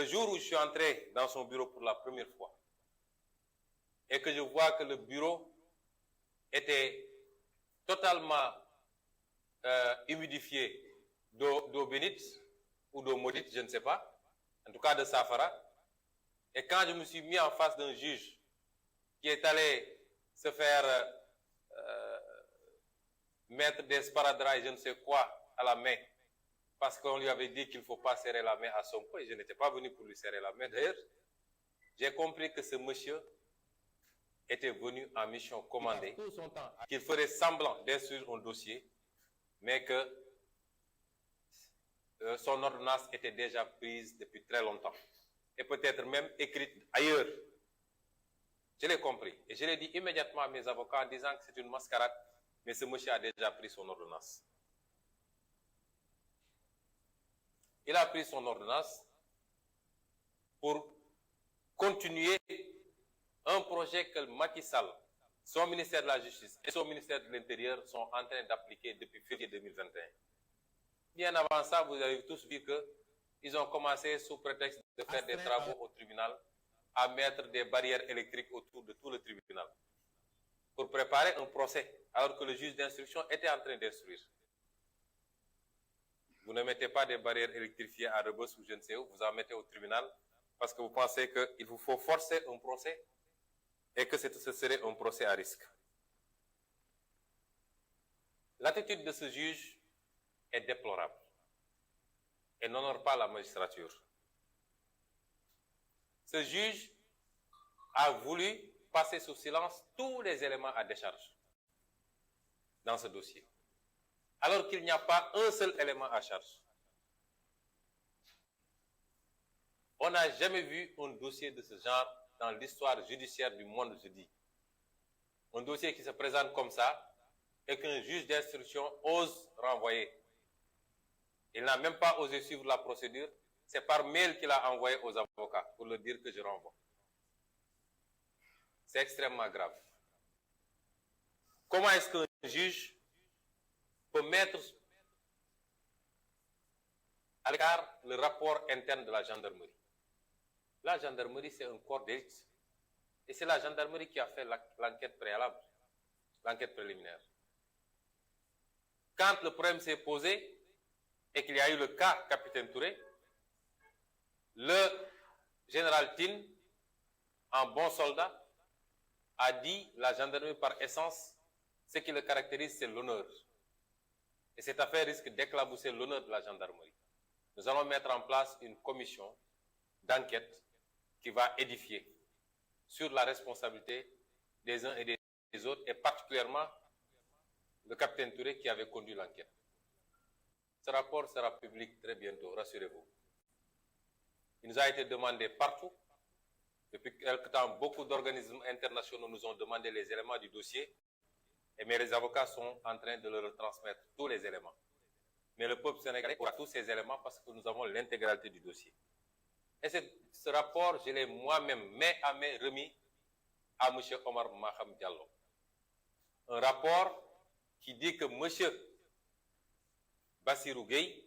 jour où je suis entré dans son bureau pour la première fois et que je vois que le bureau était totalement humidifié d'eau bénite ou d'eau maudite, je ne sais pas, en tout cas de safara. Et quand je me suis mis en face d'un juge qui est allé se faire mettre des sparadraps et je ne sais quoi à la main, parce qu'on lui avait dit qu'il ne faut pas serrer la main à Sonko, et je n'étais pas venu pour lui serrer la main d'ailleurs, j'ai compris que ce monsieur était venu en mission commandée, qu'il ferait semblant d'instruire un dossier, mais que son ordonnance était déjà prise depuis très longtemps, et peut-être même écrite ailleurs. Je l'ai compris, et je l'ai dit immédiatement à mes avocats en disant que c'est une mascarade, mais ce monsieur a déjà pris son ordonnance. Il a pris son ordonnance pour continuer un projet que Macky Sall, son ministère de la Justice et son ministère de l'Intérieur sont en train d'appliquer depuis février 2021. Bien avant ça, vous avez tous vu qu'ils ont commencé sous prétexte de faire des travaux au tribunal à mettre des barrières électriques autour de tout le tribunal pour préparer un procès alors que le juge d'instruction était en train d'instruire. Vous ne mettez pas des barrières électrifiées à Rebeuss ou je ne sais où, vous en mettez au tribunal parce que vous pensez qu'il vous faut forcer un procès et que ce serait un procès à risque. L'attitude de ce juge est déplorable et n'honore pas la magistrature. Ce juge a voulu passer sous silence tous les éléments à décharge dans ce dossier, alors qu'il n'y a pas un seul élément à charge. On n'a jamais vu un dossier de ce genre dans l'histoire judiciaire du monde, je dis. Un dossier qui se présente comme ça et qu'un juge d'instruction ose renvoyer. Il n'a même pas osé suivre la procédure. C'est par mail qu'il a envoyé aux avocats pour leur dire que je renvoie. C'est extrêmement grave. Comment est-ce qu'un juge peut mettre à l'écart le rapport interne de la gendarmerie? La gendarmerie, c'est un corps d'élite. Et c'est la gendarmerie qui a fait l'enquête préalable, l'enquête préliminaire. Quand le problème s'est posé et qu'il y a eu le cas Capitaine Touré, le général Tin, en bon soldat, a dit la gendarmerie par essence, ce qui le caractérise, c'est l'honneur. Et cette affaire risque d'éclabousser l'honneur de la gendarmerie. Nous allons mettre en place une commission d'enquête qui va édifier sur la responsabilité des uns et des autres, et particulièrement le capitaine Touré qui avait conduit l'enquête. Ce rapport sera public très bientôt, rassurez-vous. Il nous a été demandé partout. Depuis quelque temps, beaucoup d'organismes internationaux nous ont demandé les éléments du dossier, et les avocats sont en train de leur transmettre tous les éléments. Mais le peuple sénégalais aura tous ces éléments parce que nous avons l'intégralité du dossier. Et ce rapport, je l'ai moi-même, main à main, remis à M. Omar Maham Diallo. Un rapport qui dit que M. Bassirou Gueye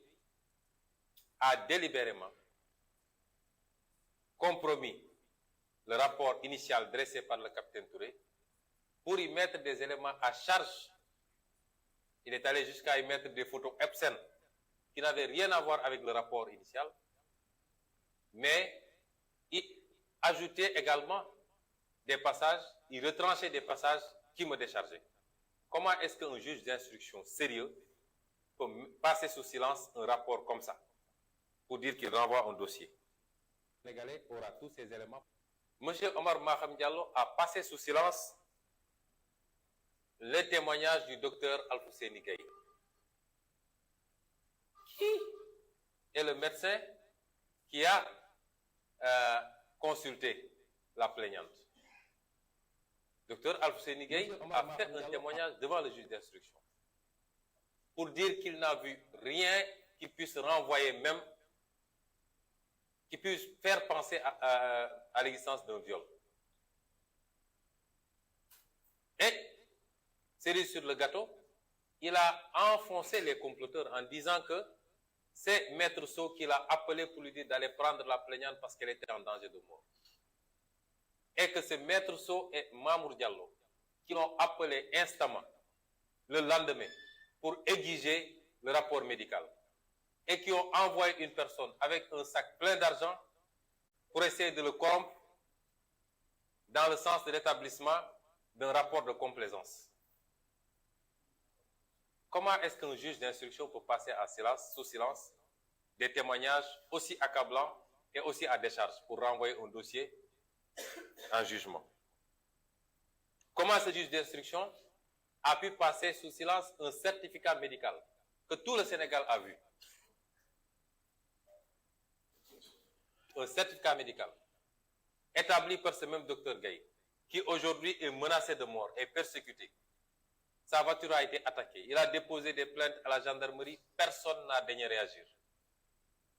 a délibérément compromis le rapport initial dressé par le capitaine Touré pour y mettre des éléments à charge. Il est allé jusqu'à y mettre des photos obscènes qui n'avaient rien à voir avec le rapport initial, mais il ajoutait également des passages, il retranchait des passages qui me déchargeaient. Comment est-ce qu'un juge d'instruction sérieux peut passer sous silence un rapport comme ça pour dire qu'il renvoie un dossier? Le Sénégalais aura tous ces éléments. M. Omar Maham Diallo a passé sous silence le témoignage du docteur Alfousseni Gaye, qui est le médecin qui a consulté la plaignante. Docteur Alfousseni Gaye a fait un témoignage devant le juge d'instruction pour dire qu'il n'a vu rien qui puisse renvoyer même, qui puisse faire penser à l'existence d'un viol. Et, cerise sur le gâteau, il a enfoncé les comploteurs en disant que c'est Maître Sow qui l'a appelé pour lui dire d'aller prendre la plaignante parce qu'elle était en danger de mort. Et que c'est Maître Sow et Mamour Diallo qui l'ont appelé instamment le lendemain pour exiger le rapport médical et qui ont envoyé une personne avec un sac plein d'argent pour essayer de le corrompre dans le sens de l'établissement d'un rapport de complaisance. Comment est-ce qu'un juge d'instruction peut passer sous silence des témoignages aussi accablants et aussi à décharge pour renvoyer un dossier en jugement? Comment ce juge d'instruction a pu passer sous silence un certificat médical que tout le Sénégal a vu? Un certificat médical établi par ce même docteur Gaye, qui aujourd'hui est menacé de mort et persécuté. Sa voiture a été attaquée. Il a déposé des plaintes à la gendarmerie. Personne n'a daigné réagir.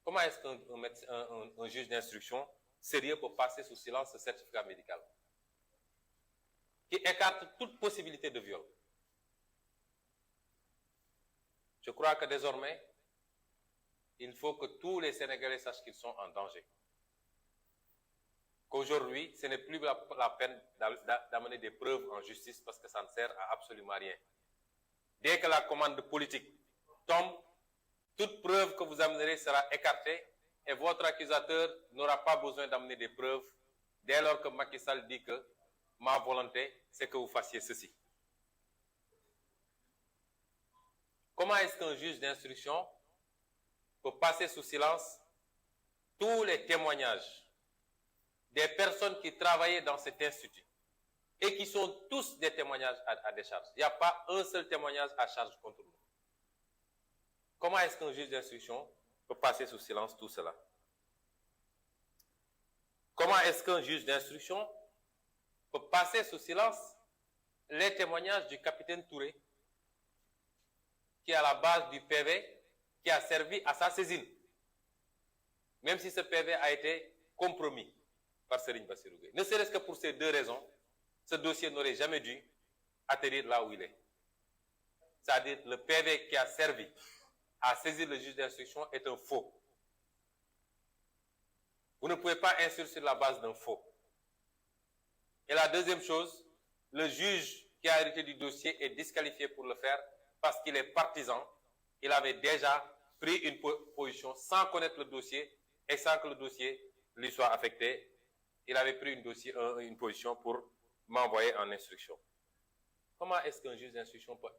Comment est-ce qu'un juge d'instruction sérieux peut passer sous silence ce certificat médical qui écarte toute possibilité de viol? Je crois que désormais, il faut que tous les Sénégalais sachent qu'ils sont en danger. Qu'aujourd'hui, ce n'est plus la peine d'amener des preuves en justice parce que ça ne sert à absolument rien. Dès que la commande politique tombe, toute preuve que vous amènerez sera écartée et votre accusateur n'aura pas besoin d'amener des preuves dès lors que Macky Sall dit que ma volonté, c'est que vous fassiez ceci. Comment est-ce qu'un juge d'instruction peut passer sous silence tous les témoignages des personnes qui travaillaient dans cet institut et qui sont tous des témoignages à décharge? Il n'y a pas un seul témoignage à charge contre nous. Comment est-ce qu'un juge d'instruction peut passer sous silence tout cela? Comment est-ce qu'un juge d'instruction peut passer sous silence les témoignages du capitaine Touré, qui est à la base du PV, qui a servi à sa saisine, même si ce PV a été compromis par Serigne Bassirou Gueye? Ne serait-ce que pour ces deux raisons, ce dossier n'aurait jamais dû atterrir là où il est. C'est-à-dire le PV qui a servi à saisir le juge d'instruction est un faux. Vous ne pouvez pas instruire sur la base d'un faux. Et la deuxième chose, le juge qui a hérité du dossier est disqualifié pour le faire parce qu'il est partisan. Il avait déjà pris une position sans connaître le dossier et sans que le dossier lui soit affecté. Il avait pris une position pour m'envoyer en instruction. Comment est-ce qu'un juge d'instruction peut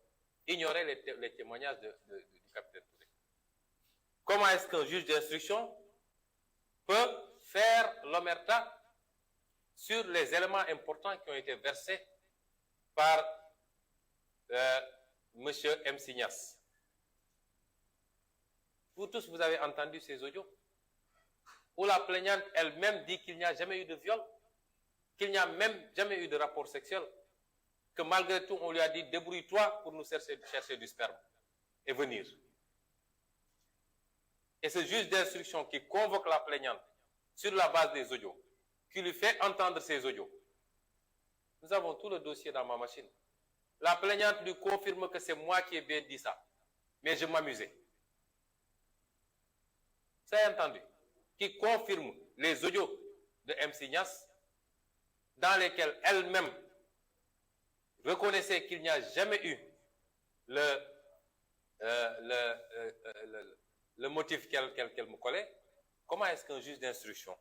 ignorer les témoignages du capitaine Touré? Comment est-ce qu'un juge d'instruction peut faire l'omerta sur les éléments importants qui ont été versés par M. M. Signas? Vous tous, vous avez entendu ces audios où la plaignante elle-même dit qu'il n'y a jamais eu de viol, qu'il n'y a même jamais eu de rapport sexuel, que malgré tout, on lui a dit débrouille-toi pour nous chercher du sperme et venir. Et ce juge d'instruction qui convoque la plaignante sur la base des audios, qui lui fait entendre ces audios. Nous avons tout le dossier dans ma machine. La plaignante lui confirme que c'est moi qui ai bien dit ça, mais je m'amusais. Vous avez entendu? Qui confirme les audios de M. Signas, dans lesquels elle-même reconnaissait qu'il n'y a jamais eu le motif qu'elle me collait. Comment est-ce qu'un juge d'instruction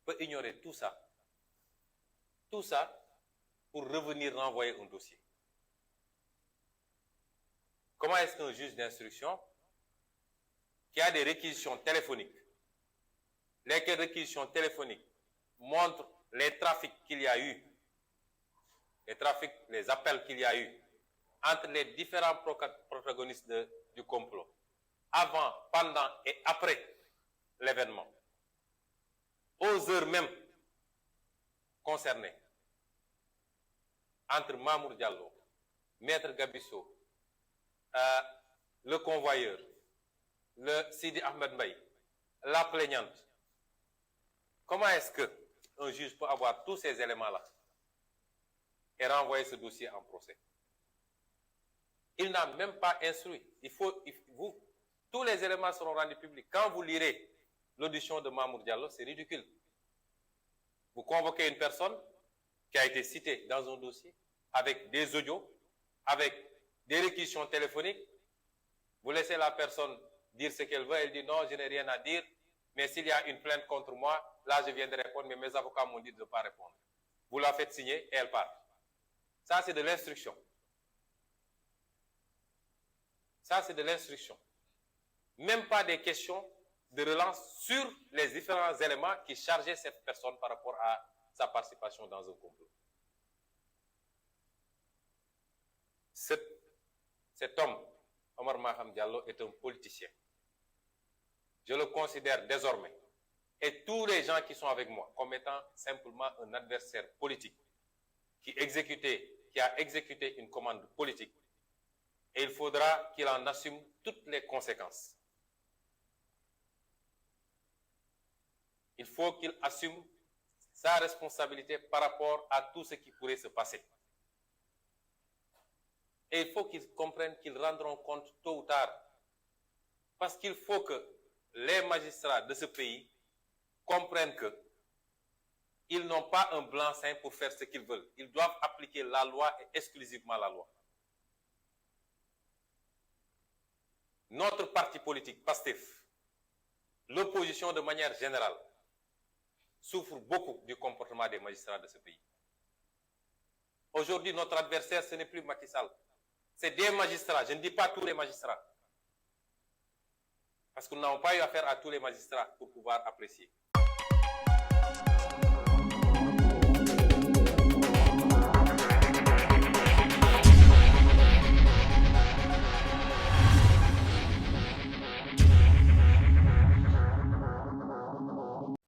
peut ignorer tout ça pour revenir renvoyer un dossier? Comment est-ce qu'un juge d'instruction qui a des réquisitions téléphoniques, lesquelles réquisitions téléphoniques montrent les trafics qu'il y a eu, les appels qu'il y a eu entre les différents protagonistes du complot, avant, pendant et après l'événement, aux heures même concernées, entre Mamour Diallo, Maître Gabisso, le convoyeur, le Sidi Ahmed Mbaye, la plaignante. Comment est-ce qu'un juge peut avoir tous ces éléments-là et renvoyer ce dossier en procès? Il n'a même pas instruit. Tous les éléments seront rendus publics. Quand vous lirez l'audition de Mamour Diallo, c'est ridicule. Vous convoquez une personne qui a été citée dans un dossier avec des audios, avec des réquisitions téléphoniques. Vous laissez la personne dire ce qu'elle veut, elle dit non, je n'ai rien à dire, mais s'il y a une plainte contre moi, là je viens de répondre, mais mes avocats m'ont dit de ne pas répondre. Vous la faites signer et elle part. Ça, c'est de l'instruction. Ça, c'est de l'instruction. Même pas des questions de relance sur les différents éléments qui chargeaient cette personne par rapport à sa participation dans un complot. Cet homme, Omar Maham Diallo, est un politicien. Je le considère désormais, et tous les gens qui sont avec moi, comme étant simplement un adversaire politique qui a exécuté une commande politique. Et il faudra qu'il en assume toutes les conséquences. Il faut qu'il assume sa responsabilité par rapport à tout ce qui pourrait se passer. Et il faut qu'ils comprennent qu'ils rendront compte tôt ou tard. Parce qu'il faut que les magistrats de ce pays comprennent qu'ils n'ont pas un blanc-seing pour faire ce qu'ils veulent. Ils doivent appliquer la loi et exclusivement la loi. Notre parti politique, PASTEF, l'opposition de manière générale, souffre beaucoup du comportement des magistrats de ce pays. Aujourd'hui, notre adversaire, ce n'est plus Macky Sall. C'est des magistrats. Je ne dis pas tous les magistrats. Parce que nous n'avons pas eu affaire à tous les magistrats pour pouvoir apprécier.